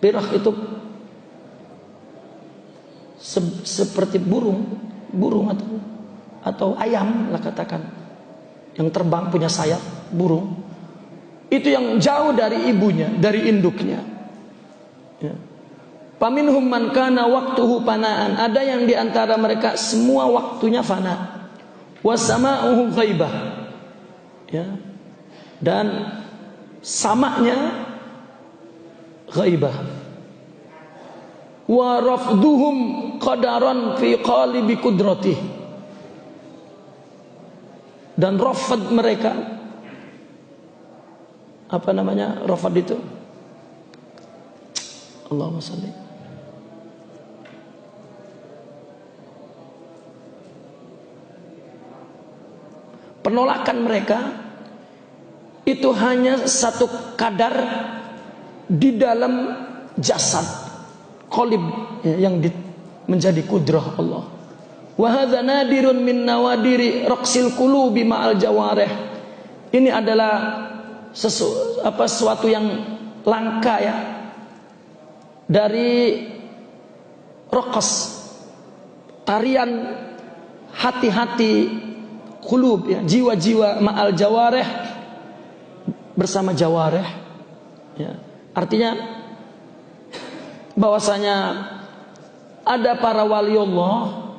Birah itu seperti burung atau ayam lah katakan, yang terbang punya sayap, burung. Itu yang jauh dari ibunya, dari induknya. Ya. Faminhum man kana waqtuhu fanaan. Ada yang diantara mereka semua waktunya fana. Wasama'uhu ghaibah. Ya. Dan samanya ghaibah. Wa rafduhum qadaran fi qalibi qudratih. Dan rafad mereka, apa namanya rafad itu? Allahumma shalli. Penolakan mereka itu hanya satu kadar di dalam jasad qalib, ya, yang menjadi kudrah Allah. Wa hadza nadirun min nawadiri raqsil qulubi ma'al jawarih. Ini adalah sesuatu yang langka, ya, dari raqas, tarian hati-hati, qulub, ya, jiwa-jiwa ma'al jawarih, bersama jawarih, ya. Artinya bahwasanya ada para wali Allah,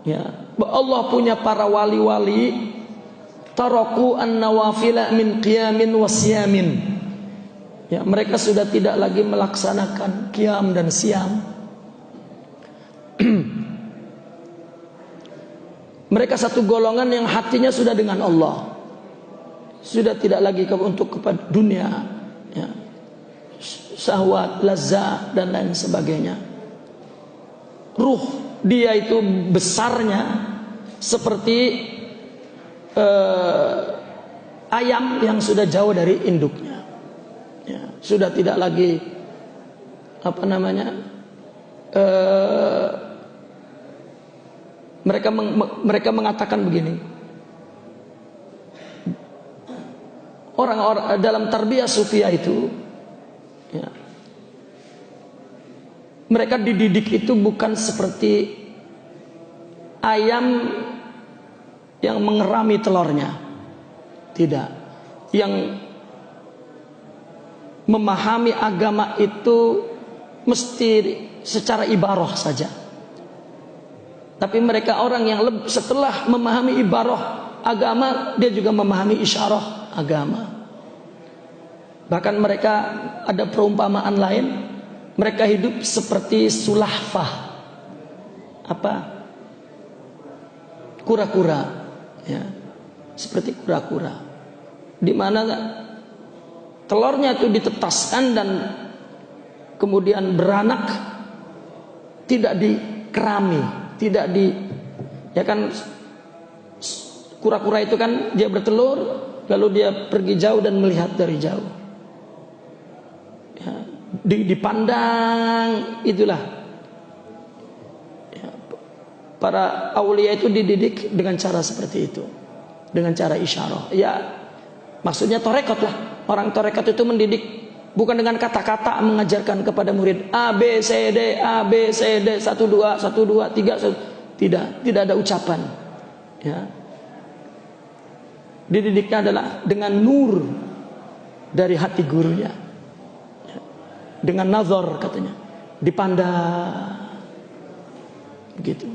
ya, Allah punya para wali-wali, taraku an-nawafila min qiyamin wasyamin. Ya, mereka sudah tidak lagi melaksanakan qiyam dan siam. Mereka satu golongan yang hatinya sudah dengan Allah, sudah tidak lagi untuk kepada dunia, ya, syahwat, lazat dan lain sebagainya. Ruh dia itu besarnya seperti ayam yang sudah jauh dari induknya, ya, sudah tidak lagi mereka mengatakan begini. Orang-orang dalam tarbiyah sufiyah itu, ya, mereka dididik itu bukan seperti ayam yang mengerami telurnya, tidak. Yang memahami agama itu mesti secara ibarah saja. Tapi mereka orang yang setelah memahami ibarah agama, dia juga memahami isyarah agama. Bahkan mereka ada perumpamaan lain, mereka hidup seperti sulahfah, kura-kura, ya, seperti kura-kura, di mana telurnya itu ditetaskan dan kemudian beranak, tidak dikerami, tidak ya kan, kura-kura itu kan dia bertelur lalu dia pergi jauh dan melihat dari jauh, ya, dipandang, itulah, ya, para aulia itu dididik dengan cara seperti itu, dengan cara isyarah, ya, maksudnya torekot lah. Orang torekot itu mendidik bukan dengan kata-kata, mengajarkan kepada murid A B C D 1 2 1 2 3, tidak ada ucapan, ya. Dididiknya adalah dengan nur dari hati gurunya, ya, dengan nazar katanya, dipandang begitu.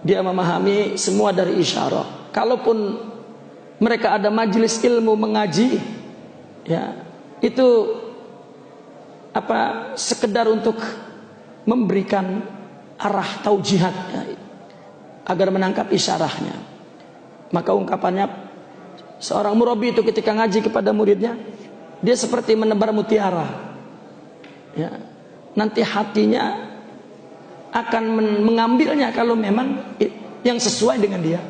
Dia memahami semua dari isyarat. Kalaupun mereka ada majelis ilmu mengaji, ya, itu sekedar untuk memberikan arah taujihat, ya, agar menangkap isyarahnya. Maka ungkapannya seorang murabi itu ketika ngaji kepada muridnya, dia seperti menebar mutiara, ya, nanti hatinya akan mengambilnya kalau memang yang sesuai dengan dia,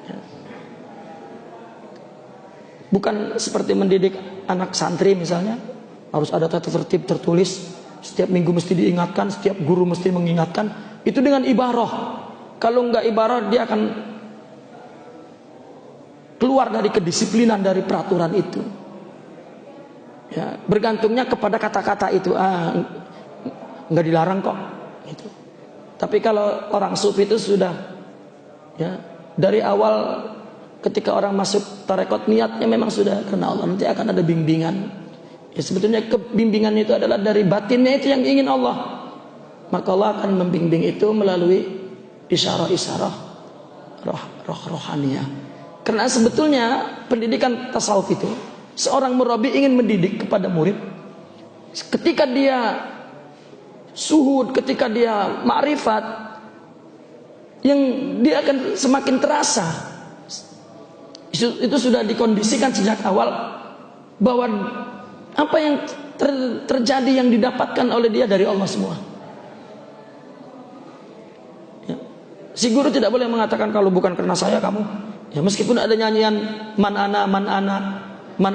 ya. Bukan seperti mendidik anak santri misalnya, harus ada tata tertib tertulis, setiap minggu mesti diingatkan, setiap guru mesti mengingatkan. Itu dengan ibarah. Kalau enggak ibarah, dia akan keluar dari kedisiplinan, dari peraturan itu, Ya, bergantungnya kepada kata-kata itu. Nggak dilarang kok. Gitu. Tapi kalau orang sufi itu sudah, ya, dari awal ketika orang masuk tarekat niatnya memang sudah karena Allah, nanti akan ada bimbingan. Ya, sebetulnya kebimbingan itu adalah dari batinnya itu yang ingin Allah. Maka Allah akan membimbing itu melalui isyarah-isyarah rohaniyah. Karena sebetulnya pendidikan tasawuf itu, seorang murabi ingin mendidik kepada murid. Ketika dia suhud, ketika dia ma'rifat, yang dia akan semakin terasa. Itu sudah dikondisikan sejak awal bahwa apa yang terjadi yang didapatkan oleh dia dari Allah semua. Ya. Si guru tidak boleh mengatakan kalau bukan karena saya kamu. Ya, meskipun ada nyanyian man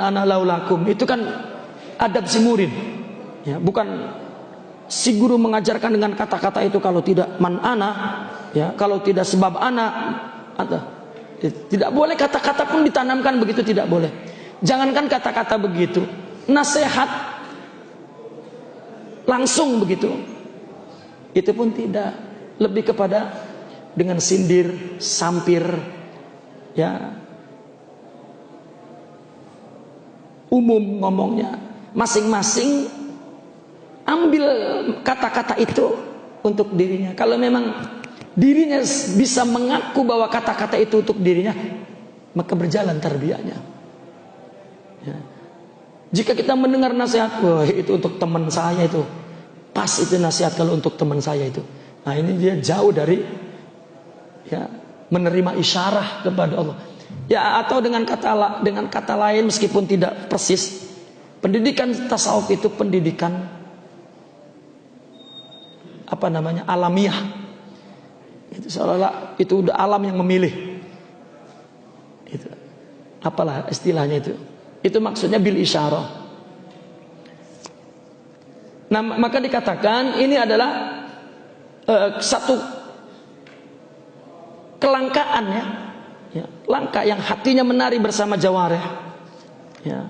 ana laulakum, itu kan adab si murid. Ya, bukan si guru mengajarkan dengan kata-kata itu kalau tidak man ana, ya, kalau tidak sebab ana, tidak boleh kata-kata pun ditanamkan begitu, tidak boleh. Jangankan kata-kata begitu, nasihat langsung begitu, itu pun tidak. Lebih kepada dengan sindir, sampir, ya, umum ngomongnya, masing-masing ambil kata-kata itu untuk dirinya. Kalau memang dirinya bisa mengaku bahwa kata-kata itu untuk dirinya, maka berjalan tarbiyahnya. Ya. Jika kita mendengar nasihat, wah itu untuk teman saya itu, pas itu nasihat kalau untuk teman saya itu. Nah ini dia jauh dari, ya, menerima isyarah kepada Allah. Ya, atau dengan kata lain meskipun tidak persis, pendidikan tasawuf itu pendidikan alamiah. Itu seolah-olah itu udah alam yang memilih. Itu apalah istilahnya itu. Itu maksudnya bil isyarah. Nah, maka dikatakan ini adalah satu kelangkaan, ya. Ya, langka yang hatinya menari bersama jawareh. Ya.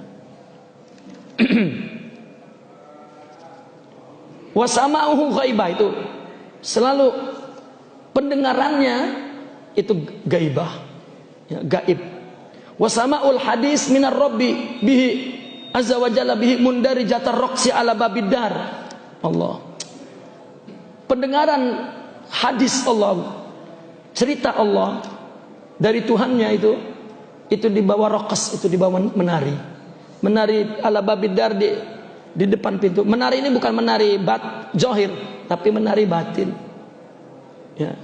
Wasama'uhu ghaibah, itu selalu pendengarannya itu gaibah, ya, gaib. Wasama'ul hadis minar rabbi bihi azza wa jalla bihi mundari jatar roksi ala babidar. Allah. Pendengaran hadis Allah, cerita Allah dari Tuhannya itu dibawa rokas, itu dibawa menari ala babidar di depan pintu. Menari ini bukan menari johir, tapi menari batin. Ya.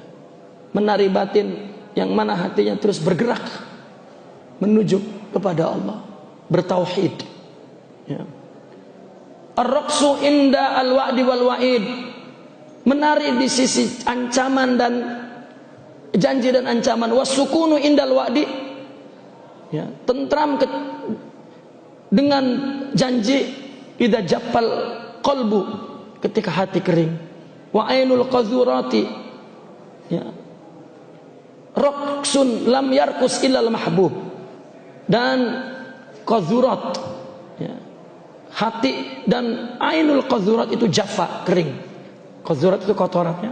Menari batin yang mana hatinya terus bergerak menuju kepada Allah, bertauhid. Ya. Ar-raqsu inda al-wa'di wal wa'id. Menari di sisi ancaman dan janji dan ancaman. Wasukunu indal wa'di. Ya, tentram dengan janji. Idza jaffal qalbu, ketika hati kering. Wa ainul qazurati, ya, raqsun lam yarkus illal mahbub. Dan qazurat, ya, hati dan ainul qazurat itu jaffa, kering. Qazurat itu kotorannya.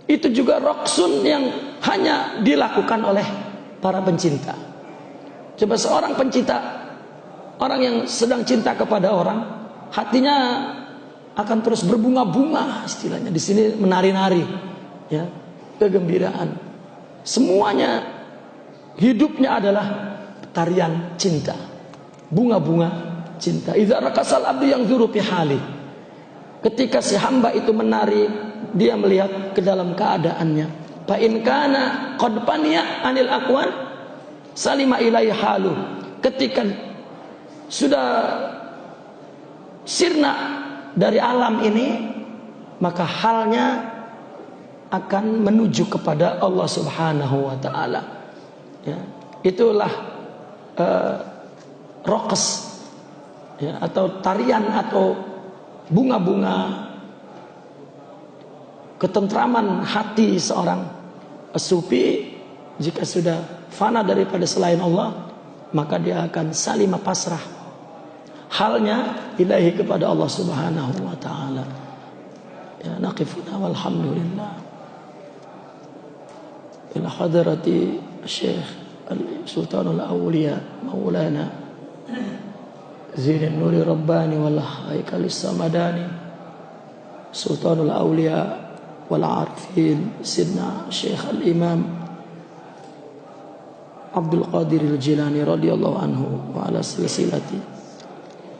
Itu juga raqsun yang hanya dilakukan oleh para pencinta. Coba seorang pencinta, orang yang sedang cinta kepada orang, hatinya akan terus berbunga-bunga, istilahnya di sini menari-nari, ya, kegembiraan. Semuanya hidupnya adalah tarian cinta, bunga-bunga cinta. Idza raqasal abdu yang zuru fi hali. Ketika si hamba itu menari, dia melihat ke dalam keadaannya. Fa in kana qad faniya anil aqwan salima ilai halu. Ketika sudah sirna dari alam ini, maka halnya akan menuju kepada Allah Subhanahu wa ta'ala. Ya, itulah raqas, ya, atau tarian atau bunga-bunga ketentraman hati seorang sufi. Jika sudah fana daripada selain Allah, maka dia akan salimah pasrah halnya ilahi kepada Allah Subhanahu wa taala. Ya, naqifuna walhamdulillah ila hadrati Syekh Sultanul Awliya Maulana Zainul Nuri Rabbani wal Haikalis Samadani Sultanul Awliya wal Arifin Sidna Syekh Al-Imam Abdul Qadir Al-Jilani radhiyallahu anhu wa ala silsilati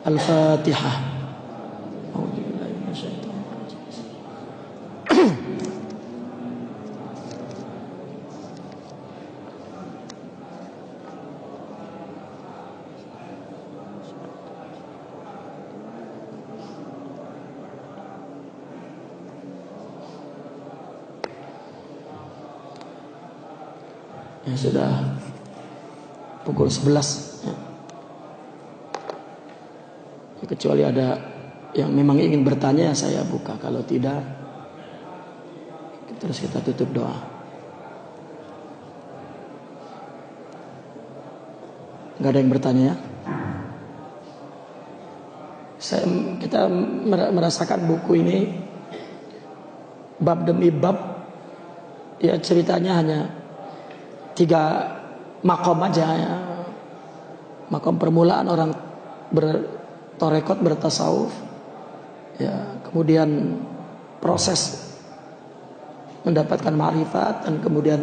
Al-Fatihah. A'udzubillahi minasyaitonir rajim. Ya sudah pukul 11 ya. Kecuali ada yang memang ingin bertanya saya buka, kalau tidak terus kita tutup doa. Nggak ada yang bertanya ya? Kita merasakan buku ini bab demi bab ya, ceritanya hanya 3 makom aja ya. Makom permulaan orang bertorekot, bertasawuf ya, kemudian proses mendapatkan ma'rifat dan kemudian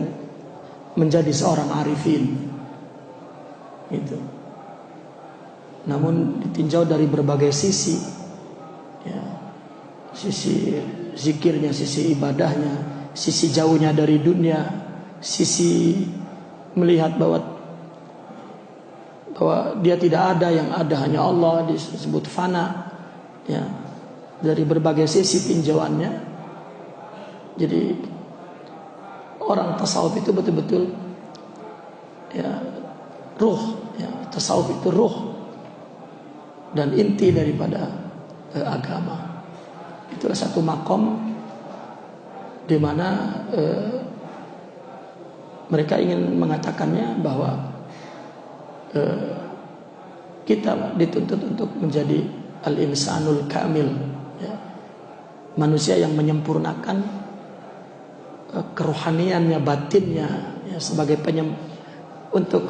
menjadi seorang arifin gitu. Namun ditinjau dari berbagai sisi ya, sisi zikirnya, sisi ibadahnya, sisi jauhnya dari dunia, sisi melihat bahwa dia tidak ada, yang ada hanya Allah, disebut fana ya, dari berbagai sisi tinjauannya. Jadi orang tasawuf itu betul-betul ya ruh ya, tasawuf itu ruh dan inti daripada agama. Itulah satu makom di mana mereka ingin mengatakannya bahwa kita dituntut untuk menjadi al-insanul kamil ya, manusia yang menyempurnakan kerohaniannya, batinnya ya, sebagai untuk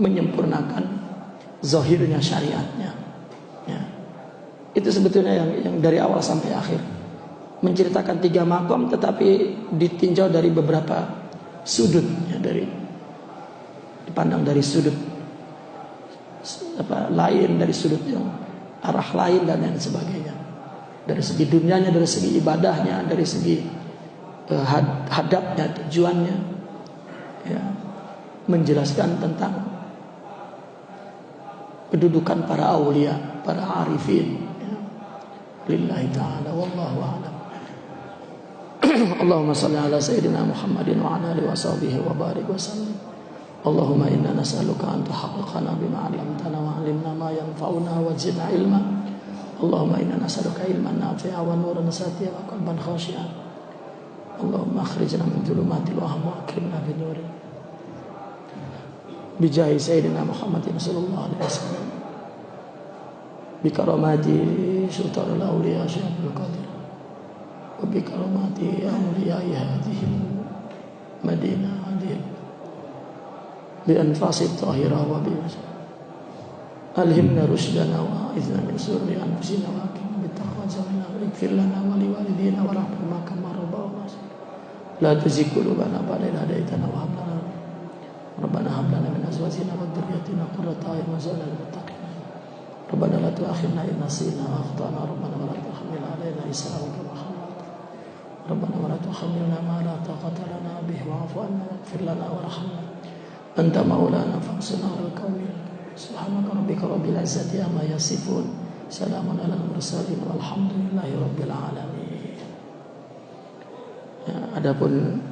menyempurnakan zahirnya, syariatnya ya. Itu sebetulnya yang dari awal sampai akhir menceritakan 3 makom, tetapi ditinjau dari beberapa sudut ya, dipandang dari sudut lain, dari sudut yang arah lain dan lain sebagainya. Dari segi dunianya, dari segi ibadahnya, dari segi hadapnya, tujuannya ya, menjelaskan tentang kedudukan para aulia, para arifin ya. Lillahi ta'ala wallahu a'lam. Allahumma salli ala sayyidina Muhammadin wa ala alihi wa sahbihi wa barik wa sallim. Allahumma inna nas'aluka an tuhaqqiqana bima 'allamtana wa 'allimna ma yanfa'una wa zidna ilma. Allahumma inna nas'aluka ilman nafi'a wa nuran sati'a wa qalban khashi'an. Allahumma akhrijna min dhulumatil wahmi wa akrimna bin nuri. Bi jahi sayyidina Muhammadin sallallahu alaihi wasallam. Bi karamati sultanul awliya Syekh Abdul Qadir. Wa bi karamati awliya hadhihi Madinah adil. Bi anfasit tahirah wa bi alhimna rushdana wa izna min surri anfusina wa akim bi taqwa zamina wa ighfir lana wa li walidina wa rahmana kama rabbana la tuzigh qulubana ba'da idh hadaytana wa hab lana rabbana hab lana min azwajina wa dhurriyyatina qurrata a'yun waj'alna lil muttaqin rabbana la tu'akhidhna in nasina wa akhtana rabbana wa la tahmil 'alaina isran kama hamalta rabbana wa la tuhammilna ma la taqata lana bihi wa'fu 'anna waghfir lana warhamna anta maulana fansurna 'alal qawmil. Subhanaka rabbika rabbil izzati amma yasifun. Salamun 'alal mursalin walhamdulillahi rabbil alamin. Ya, adapun